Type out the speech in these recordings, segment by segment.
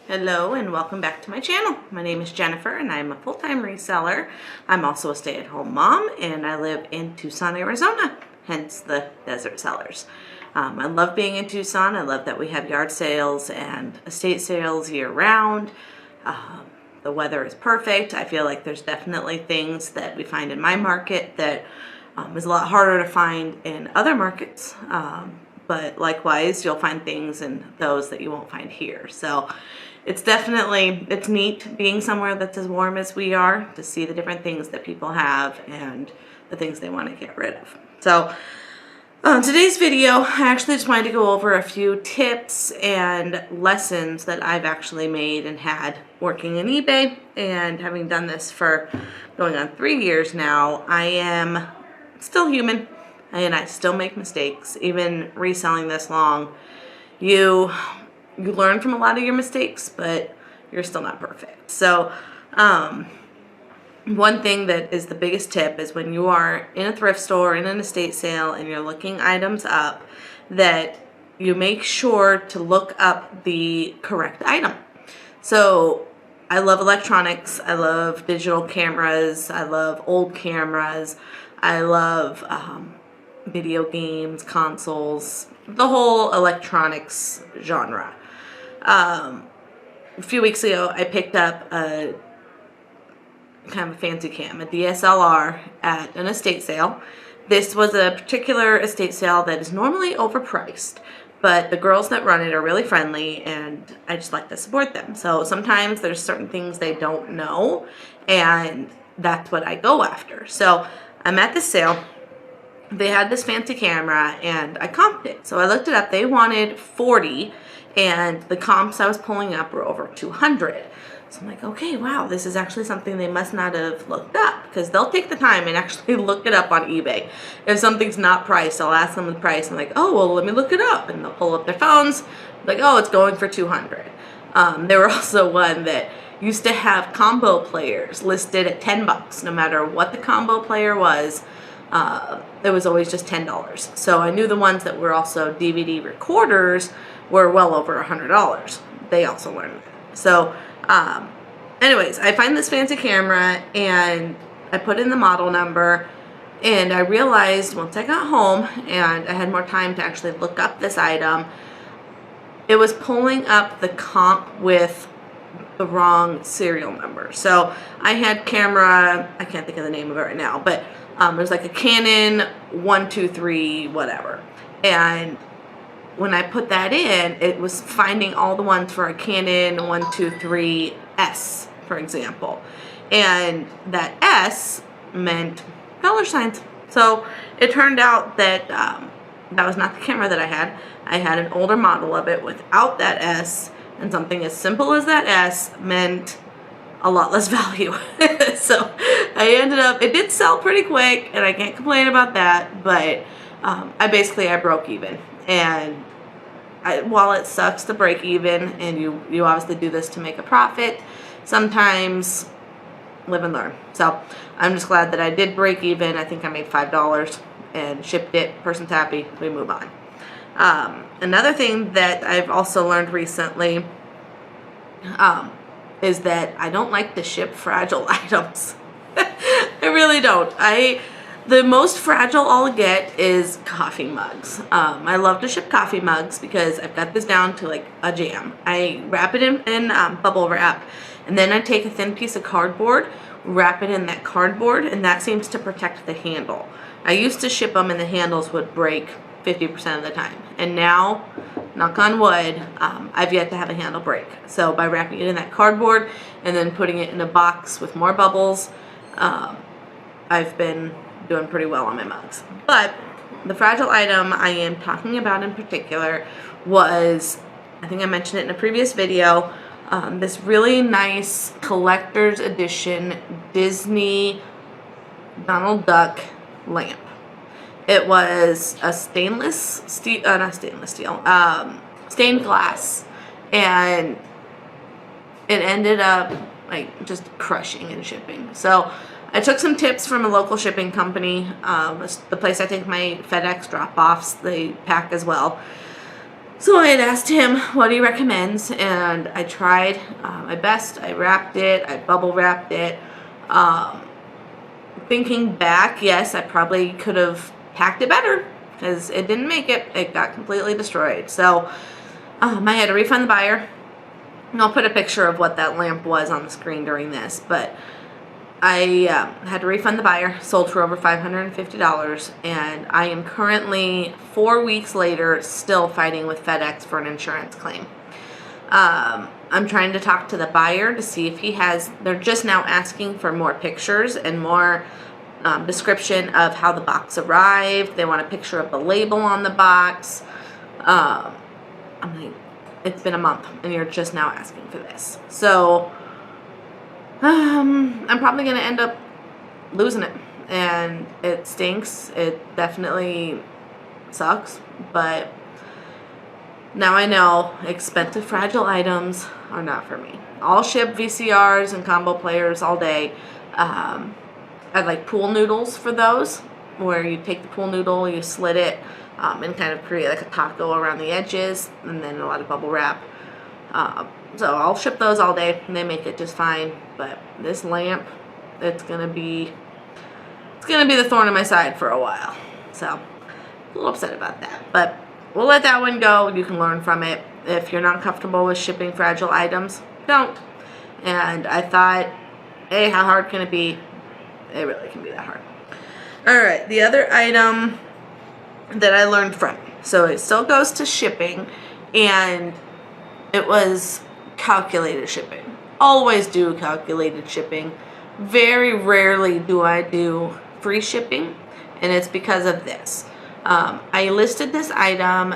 Hello and welcome back to my channel. My name is Jennifer and I'm a full-time reseller. I'm also a stay-at-home mom and I live in Tucson, Arizona, hence the desert sellers. I love being in Tucson. I love that we have yard sales and estate sales year-round. The weather is perfect. I feel like there's definitely things that we find in my market that is a lot harder to find in other markets. But likewise, you'll find things in those that you won't find here. So it's neat being somewhere that's as warm as we are to see the different things that people have and the things they want to get rid of. So today's video, I actually just wanted to go over a few tips and lessons that I've actually made and had working in eBay. And having done this for going on 3 years now, I am still human and I still make mistakes. Even reselling this long, you learn from a lot of your mistakes, but you're still not perfect. So one thing that is the biggest tip is when you are in a thrift store, in an estate sale, and you're looking items up, that you make sure to look up the correct item. So I love electronics. I love digital cameras. I love old cameras. I love video games, consoles, the whole electronics genre. A few weeks ago, I picked up a kind of a fancy cam, a DSLR, at an estate sale. This was a particular estate sale that is normally overpriced, but the girls that run it are really friendly and I just like to support them. So sometimes there's certain things they don't know and that's what I go after. So I'm at the sale. They had this fancy camera and I comped it. So I looked it up. They wanted 40 and the comps I was pulling up were over 200. So I'm like, okay, wow, this is actually something they must not have looked up, because they'll take the time and actually look it up on eBay. If something's not priced, I'll ask them the price. I'm like, oh, well, let me look it up. And they'll pull up their phones, like, oh, it's going for 200. There were also one that used to have combo players listed at $10. No matter what the combo player was, it was always just $10. So I knew the ones that were also DVD recorders were well over $100. They also learned that. So anyways, I find this fancy camera and I put in the model number, and I realized once I got home and I had more time to actually look up this item, it was pulling up the comp with the wrong serial number. So I had camera, I can't think of the name of it right now, but it was like a Canon 123 whatever. And when I put that in, it was finding all the ones for a Canon 123S, for example. And that S meant dollar signs. So it turned out that that was not the camera that I had. I had an older model of it without that S, and something as simple as that S meant a lot less value. So I ended up, it did sell pretty quick, and I can't complain about that, but I broke even. And while it sucks to break even, and you obviously do this to make a profit, sometimes live and learn. So I'm just glad that I did break even. I think I made $5 and shipped it. Person's happy. We move on. Another thing that I've also learned recently is that I don't like to ship fragile items. I really don't. The most fragile I'll get is coffee mugs. I love to ship coffee mugs because I've got this down to like a jam. I wrap it in bubble wrap, and then I take a thin piece of cardboard, wrap it in that cardboard, and that seems to protect the handle. I used to ship them and the handles would break 50% of the time. And now, knock on wood, I've yet to have a handle break. So by wrapping it in that cardboard and then putting it in a box with more bubbles, I've been doing pretty well on my mugs. But the fragile item I am talking about in particular was, I think I mentioned it in a previous video, this really nice collector's edition Disney Donald Duck lamp. It was a stained glass, and it ended up like just crushing in shipping. So I took some tips from a local shipping company. The place I take my FedEx drop-offs, they pack as well. So I had asked him what he recommends, and I tried my best. I wrapped it, I bubble wrapped it. Thinking back, yes, I probably could have packed it better because it didn't make it. It got completely destroyed. So I had to refund the buyer. And I'll put a picture of what that lamp was on the screen during this, but I had to refund the buyer, sold for over $550, and I am currently 4 weeks later still fighting with FedEx for an insurance claim. I'm trying to talk to the buyer to see if he has, they're just now asking for more pictures and more description of how the box arrived. They want a picture of the label on the box. I'm like, it's been a month and you're just now asking for this. So I'm probably going to end up losing it, and it stinks. It definitely sucks, but now I know expensive fragile items are not for me. I'll ship VCRs and combo players all day. I like pool noodles for those, where you take the pool noodle, you slit it, and kind of create like a taco around the edges, and then a lot of bubble wrap. So I'll ship those all day, and they make it just fine. But this lamp, it's gonna be the thorn in my side for a while. So a little upset about that, but we'll let that one go. You can learn from it. If you're not comfortable with shipping fragile items, don't. And I thought, hey, how hard can it be? It really can be that hard. All right, the other item that I learned from, so it still goes to shipping, and it was calculated shipping. Always do calculated shipping. Very rarely do I do free shipping, and it's because of this. I listed this item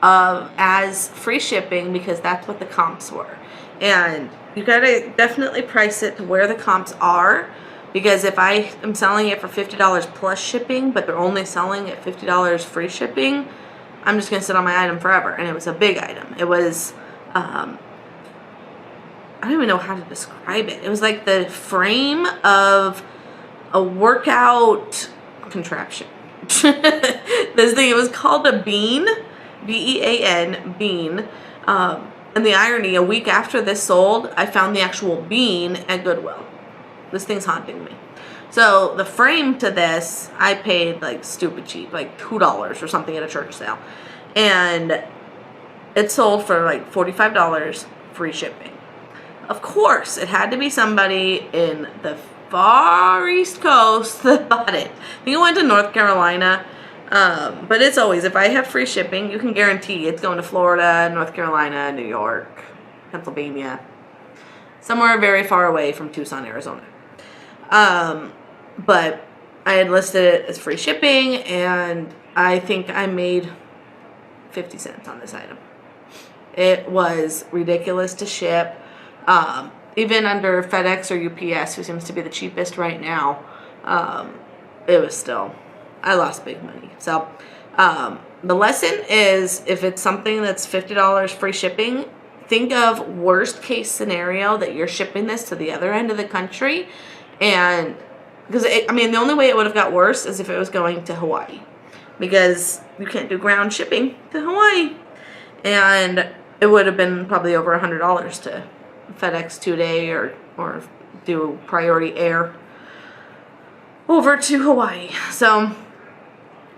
as free shipping because that's what the comps were, and you gotta definitely price it to where the comps are, because if I am selling it for $50 plus shipping, but they're only selling at $50 free shipping, I'm just gonna sit on my item forever. And it was a big item. It was I don't even know how to describe it. It was like the frame of a workout contraption. This thing, it was called a bean, B-E-A-N, bean. And the irony, a week after this sold, I found the actual bean at Goodwill. This thing's haunting me. So the frame to this, I paid like stupid cheap, like $2 or something at a church sale. And it sold for like $45 free shipping. Of course, it had to be somebody in the far East Coast that bought it. I think it went to North Carolina. But it's always, if I have free shipping, you can guarantee it's going to Florida, North Carolina, New York, Pennsylvania. Somewhere very far away from Tucson, Arizona. But I had listed it as free shipping, and I think I made 50 cents on this item. It was ridiculous to ship. Even under FedEx or UPS, who seems to be the cheapest right now, it was still, I lost big money. So the lesson is, if it's something that's $50 free shipping, think of worst case scenario that you're shipping this to the other end of the country. And because I mean, the only way it would have got worse is if it was going to Hawaii, because you can't do ground shipping to Hawaii, and it would have been probably over $100 to FedEx 2-day or do priority air over to Hawaii. So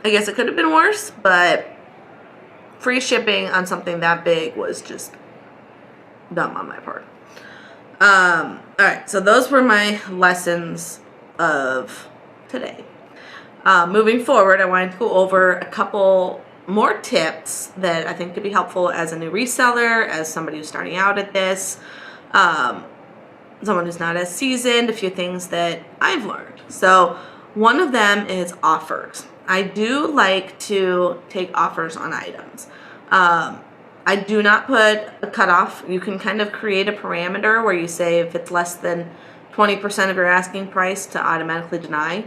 I guess it could have been worse, but free shipping on something that big was just dumb on my part. All right, so those were my lessons of today. Moving forward, I wanted to go over a couple more tips that I think could be helpful as a new reseller, as somebody who's starting out at this, someone who's not as seasoned, a few things that I've learned. So one of them is offers. I do like to take offers on items. I do not put a cutoff. You can kind of create a parameter where you say if it's less than 20% of your asking price to automatically deny.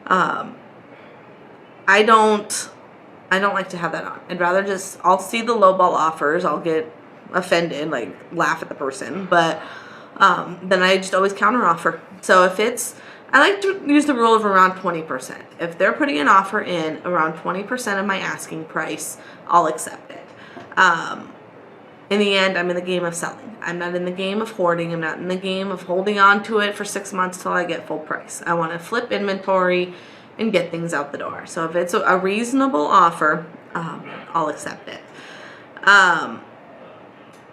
I don't like to have that on. I'd rather just, I'll see the lowball offers, I'll get offended, like laugh at the person, but then I just always counter offer. So if it's, I like to use the rule of around 20%. If they're putting an offer in around 20% of my asking price, I'll accept it. In the end, I'm in the game of selling. I'm not in the game of hoarding. I'm not in the game of holding on to it for 6 months till I get full price. I want to flip inventory and get things out the door. So if it's a reasonable offer, I'll accept it.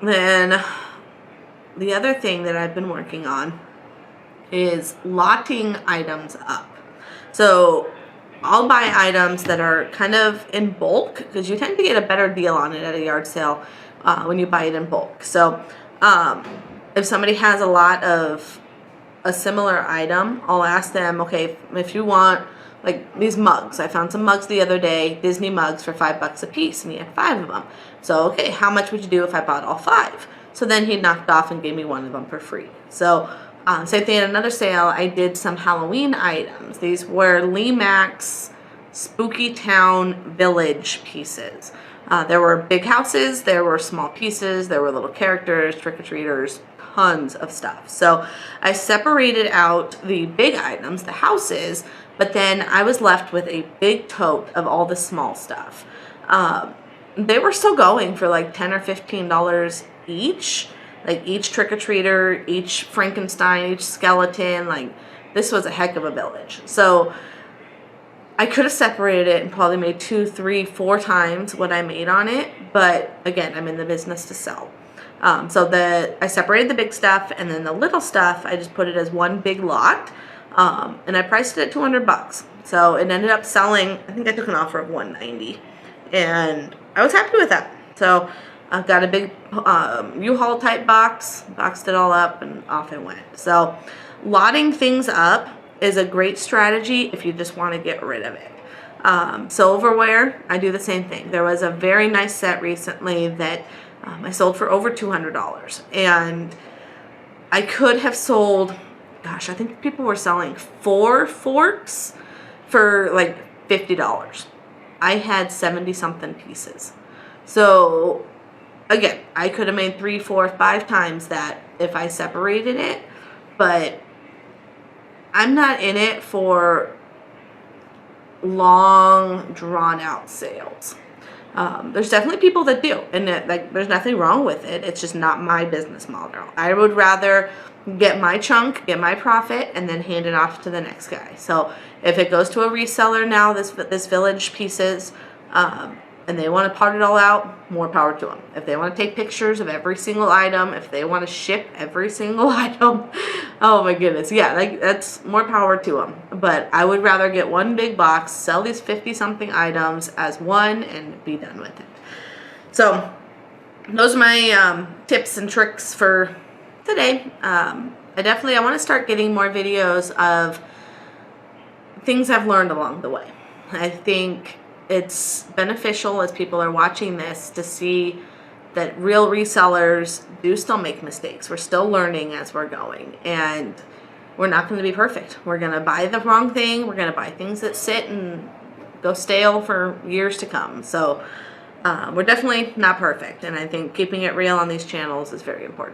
Then the other thing that I've been working on is lotting items up. So I'll buy items that are kind of in bulk, because you tend to get a better deal on it at a yard sale when you buy it in bulk. So if somebody has a lot of a similar item, I'll ask them, okay, if you want like these mugs. I found some mugs the other day, Disney mugs for $5 a piece, and he had 5 of them. So, okay, how much would you do if I bought all 5? So then he knocked off and gave me 1 of them for free. So same thing at another sale, I did some Halloween items. These were Lee Mack's Spooky Town Village pieces. There were big houses, there were small pieces, there were little characters, trick-or-treaters, tons of stuff. So I separated out the big items, the houses, but then I was left with a big tote of all the small stuff. They were still going for like $10 or $15 each. Like each trick-or-treater, each Frankenstein, each skeleton, like this was a heck of a village. So I could have separated it and probably made 2, 3, 4 times what I made on it. But again, I'm in the business to sell. So I separated the big stuff, and then the little stuff, I just put it as one big lot. And I priced it at $200. So it ended up selling, I think I took an offer of $190. And I was happy with that. So I've got a big U-Haul type box, boxed it all up, and off it went. So lotting things up is a great strategy if you just want to get rid of it. Silverware, I do the same thing. There was a very nice set recently that I sold for over $200. And I could have sold, gosh, I think people were selling 4 forks for like $50. I had 70 something pieces. So again, I could have made 3, 4, 5 times that if I separated it, but I'm not in it for long, drawn-out sales. There's definitely people that do, and there's nothing wrong with it. It's just not my business model. I would rather get my chunk, get my profit, and then hand it off to the next guy. So if it goes to a reseller now, this village pieces, and they want to part it all out, more power to them. If they want to take pictures of every single item, if they want to ship every single item, oh my goodness, yeah, like that's more power to them. But I would rather get one big box, sell these 50-something items as one, and be done with it. So those are my tips and tricks for today. I want to start getting more videos of things I've learned along the way. I think it's beneficial as people are watching this to see that real resellers do still make mistakes. We're still learning as we're going, and we're not going to be perfect. We're going to buy the wrong thing. We're going to buy things that sit and go stale for years to come. So we're definitely not perfect, and I think keeping it real on these channels is very important.